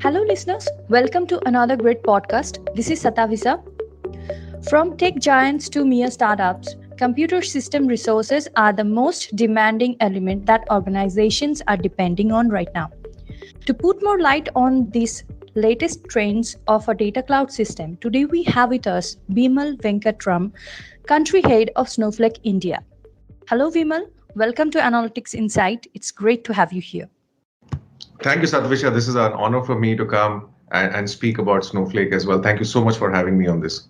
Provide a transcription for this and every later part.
Hello, listeners. Welcome to another great podcast. This is Satavisa. From tech giants to mere startups, computer system resources are the most demanding element that organizations are depending on right now. To put more light on these latest trends of a data cloud system, today we have with us Vimal Venkatram, Country Head of Snowflake India. Hello, Vimal. Welcome to Analytics Insight. It's great to have you here. Thank you, Satavisa. This is an honor for me to come and speak about Snowflake as well. Thank you so much for having me on this.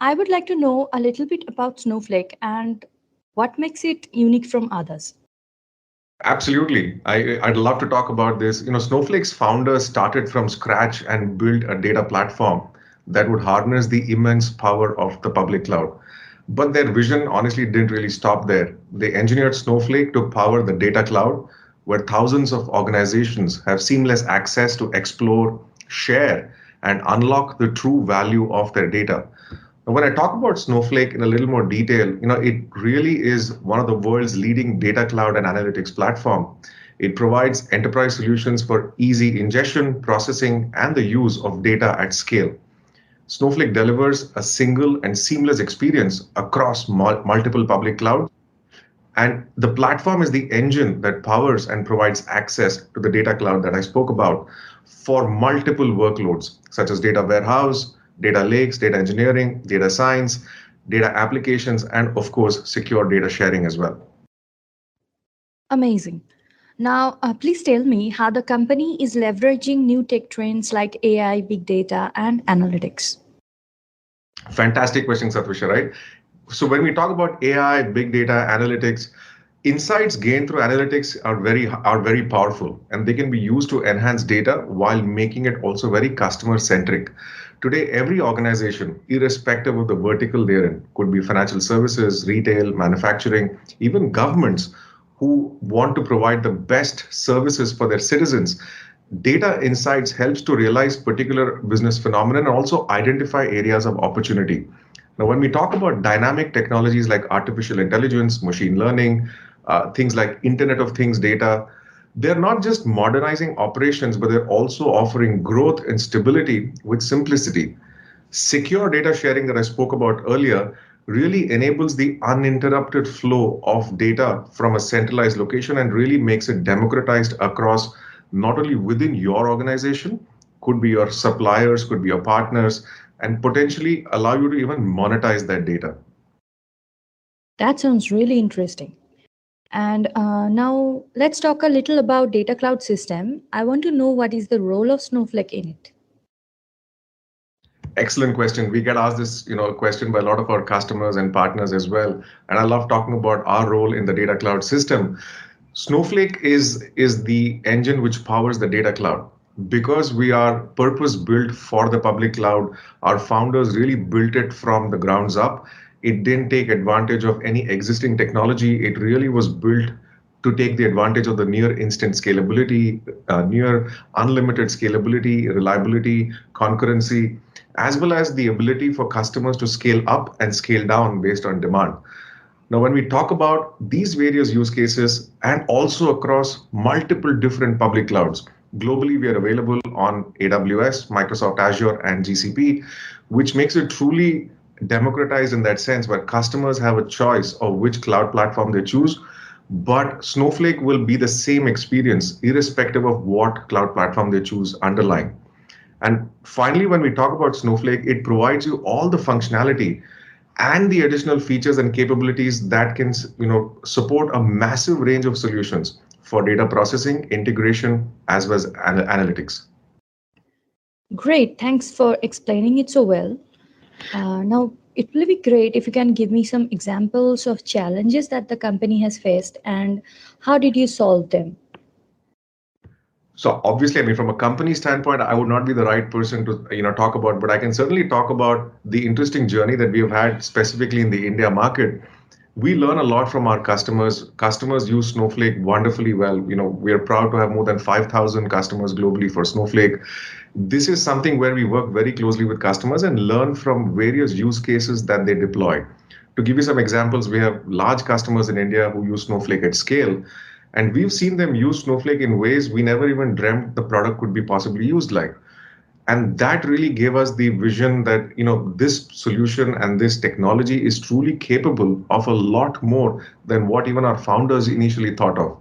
I would like to know a little bit about Snowflake and what makes it unique from others. Absolutely. I'd love to talk about this. Snowflake's founders started from scratch and built a data platform that would harness the immense power of the public cloud. But their vision honestly didn't really stop there. They engineered Snowflake to power the data cloud, where thousands of organizations have seamless access to explore, share, and unlock the true value of their data. Now, when I talk about Snowflake in a little more detail, it really is one of the world's leading data cloud and analytics platform. It provides enterprise solutions for easy ingestion, processing, and the use of data at scale. Snowflake delivers a single and seamless experience across multiple public clouds. And the platform is the engine that powers and provides access to the data cloud that I spoke about for multiple workloads, such as data warehouse, data lakes, data engineering, data science, data applications, and of course, secure data sharing as well. Amazing. Now, please tell me how the company is leveraging new tech trends like AI, big data, and analytics. Fantastic question, Satvisha, right? So when we talk about AI, big data, analytics, insights gained through analytics are very powerful, and they can be used to enhance data while making it also very customer centric. Today, every organization, irrespective of the vertical they're in, could be financial services, retail, manufacturing, even governments who want to provide the best services for their citizens. Data insights helps to realize particular business phenomena and also identify areas of opportunity. Now, when we talk about dynamic technologies like artificial intelligence, machine learning, things like Internet of Things data, they're not just modernizing operations, but they're also offering growth and stability with simplicity. Secure data sharing that I spoke about earlier really enables the uninterrupted flow of data from a centralized location and really makes it democratized across not only within your organization, could be your suppliers, could be your partners, and potentially allow you to even monetize that data. That sounds really interesting. And now let's talk a little about data cloud system. I want to know what is the role of Snowflake in it. Excellent question. We get asked this, question by a lot of our customers and partners as well. And I love talking about our role in the data cloud system. Snowflake is the engine which powers the data cloud. Because we are purpose built for the public cloud, our founders really built it from the grounds up. It didn't take advantage of any existing technology. It really was built to take the advantage of the near instant scalability, near unlimited scalability, reliability, concurrency, as well as the ability for customers to scale up and scale down based on demand. Now, when we talk about these various use cases and also across multiple different public clouds, globally, we are available on AWS, Microsoft Azure, and GCP, which makes it truly democratized in that sense where customers have a choice of which cloud platform they choose. But Snowflake will be the same experience irrespective of what cloud platform they choose underlying. And finally, when we talk about Snowflake, it provides you all the functionality and the additional features and capabilities that can support a massive range of solutions for data processing, integration, as well as analytics. Great, thanks for explaining it so well. Now, it will be great if you can give me some examples of challenges that the company has faced and how did you solve them? So obviously, I mean, from a company standpoint, I would not be the right person to talk about, but I can certainly talk about the interesting journey that we have had specifically in the India market. We learn a lot from our customers. Customers use Snowflake wonderfully well. We are proud to have more than 5,000 customers globally for Snowflake. This is something where we work very closely with customers and learn from various use cases that they deploy. To give you some examples, we have large customers in India who use Snowflake at scale. And we've seen them use Snowflake in ways we never even dreamt the product could be possibly used like. And that really gave us the vision that this solution and this technology is truly capable of a lot more than what even our founders initially thought of.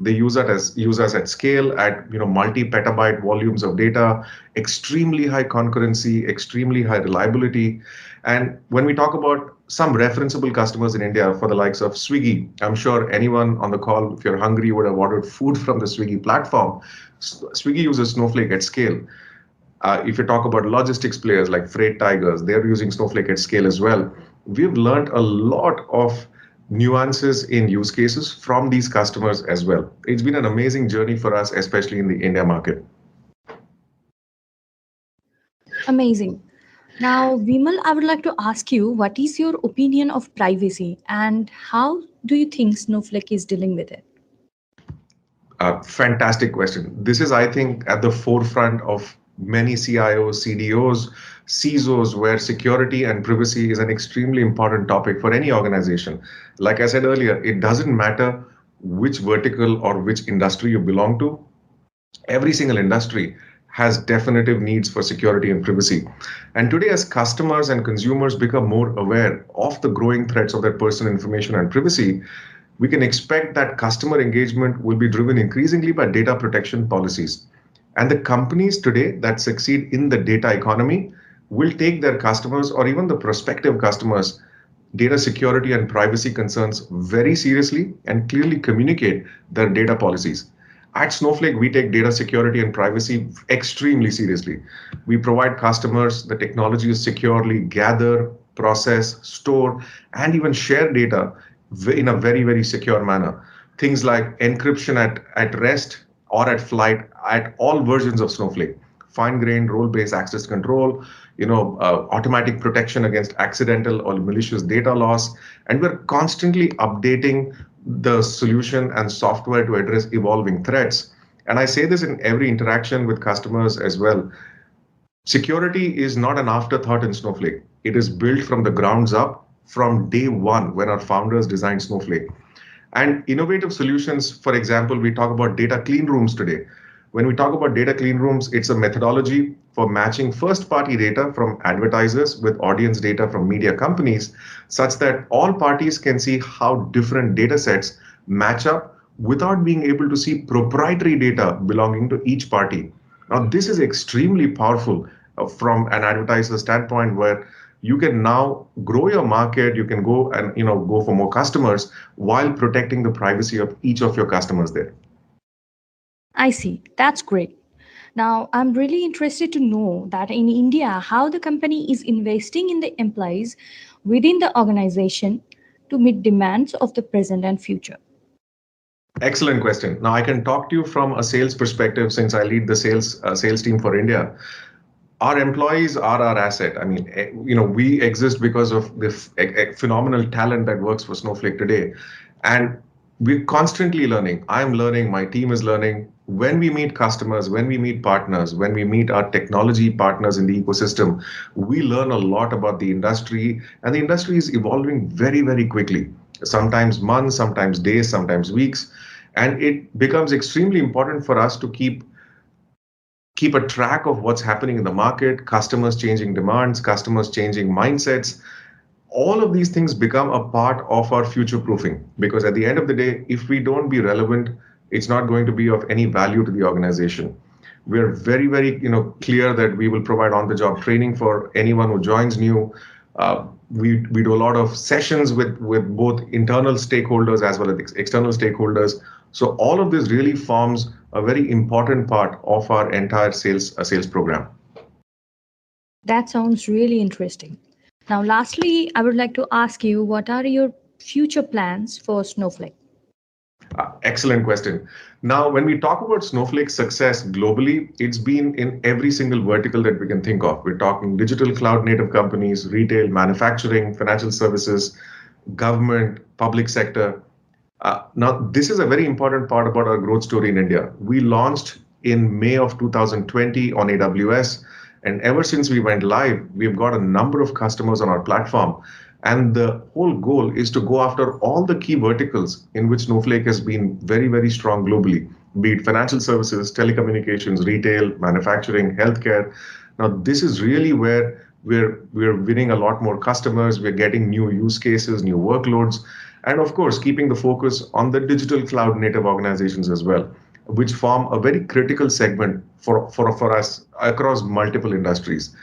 They use us at scale, at multi-petabyte volumes of data, extremely high concurrency, extremely high reliability. And when we talk about some referenceable customers in India for the likes of Swiggy, I'm sure anyone on the call, if you're hungry, would have ordered food from the Swiggy platform. Swiggy uses Snowflake at scale. If you talk about logistics players like Freight Tigers, they're using Snowflake at scale as well. We've learned a lot of nuances in use cases from these customers as well. It's been an amazing journey for us, especially in the India market. Amazing. Now, Vimal, I would like to ask you, what is your opinion of privacy and how do you think Snowflake is dealing with it? Fantastic question. This is, I think, at the forefront of many CIOs, CDOs, CISOs, where security and privacy is an extremely important topic for any organization. Like I said earlier, it doesn't matter which vertical or which industry you belong to. Every single industry has definitive needs for security and privacy. And today, as customers and consumers become more aware of the growing threats of their personal information and privacy, we can expect that customer engagement will be driven increasingly by data protection policies. And the companies today that succeed in the data economy will take their customers or even the prospective customers' data security and privacy concerns very seriously and clearly communicate their data policies. At Snowflake, we take data security and privacy extremely seriously. We provide customers the technology to securely gather, process, store, and even share data in a very, very secure manner. Things like encryption at rest or at flight at all versions of Snowflake, fine-grained role-based access control, automatic protection against accidental or malicious data loss, and we're constantly updating the solution and software to address evolving threats. And I say this in every interaction with customers as well. Security is not an afterthought in Snowflake. It is built from the grounds up from day one when our founders designed Snowflake. And innovative solutions, for example, we talk about data clean rooms today. When we talk about data clean rooms, it's a methodology for matching first-party data from advertisers with audience data from media companies, such that all parties can see how different data sets match up without being able to see proprietary data belonging to each party. Now, this is extremely powerful from an advertiser standpoint, where you can now grow your market, you can go and go for more customers while protecting the privacy of each of your customers there. I see. That's great. Now, I'm really interested to know that in India, how the company is investing in the employees within the organization to meet demands of the present and future. Excellent question. Now I can talk to you from a sales perspective since I lead the sales team for India. Our employees are our asset. I mean, we exist because of the phenomenal talent that works for Snowflake today. And we're constantly learning. I'm learning, my team is learning. When we meet customers, when we meet partners, when we meet our technology partners in the ecosystem, we learn a lot about the industry, and the industry is evolving very, very quickly. Sometimes months, sometimes days, sometimes weeks. And it becomes extremely important for us to keep a track of what's happening in the market, customers changing demands, customers changing mindsets. All of these things become a part of our future proofing, because at the end of the day, if we don't be relevant, it's not going to be of any value to the organization. We're very, very clear that we will provide on-the-job training for anyone who joins new. We do a lot of sessions with both internal stakeholders as well as external stakeholders. So all of this really forms a very important part of our entire sales program. That sounds really interesting. Now, lastly, I would like to ask you, what are your future plans for Snowflake? Excellent question. Now, when we talk about Snowflake's success globally, it's been in every single vertical that we can think of. We're talking digital cloud native companies, retail, manufacturing, financial services, government, public sector. Now, this is a very important part about our growth story in India. We launched in May of 2020 on AWS. And ever since we went live, we've got a number of customers on our platform. And the whole goal is to go after all the key verticals in which Snowflake has been very, very strong globally, be it financial services, telecommunications, retail, manufacturing, healthcare. Now, this is really where we're winning a lot more customers, we're getting new use cases, new workloads, and of course, keeping the focus on the digital cloud native organizations as well, which form a very critical segment for us across multiple industries.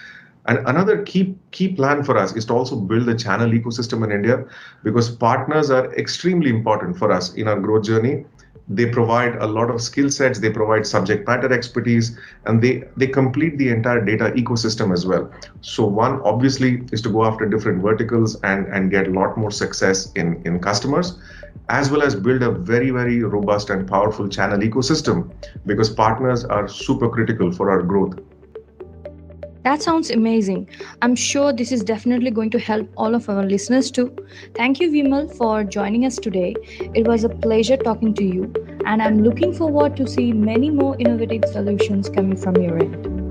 And another key plan for us is to also build a channel ecosystem in India, because partners are extremely important for us in our growth journey. They provide a lot of skill sets, they provide subject matter expertise, and they complete the entire data ecosystem as well. So one obviously is to go after different verticals and get a lot more success in customers, as well as build a very, very robust and powerful channel ecosystem, because partners are super critical for our growth. That sounds amazing. I'm sure this is definitely going to help all of our listeners too. Thank you, Vimal, for joining us today. It was a pleasure talking to you, and I'm looking forward to see many more innovative solutions coming from your end.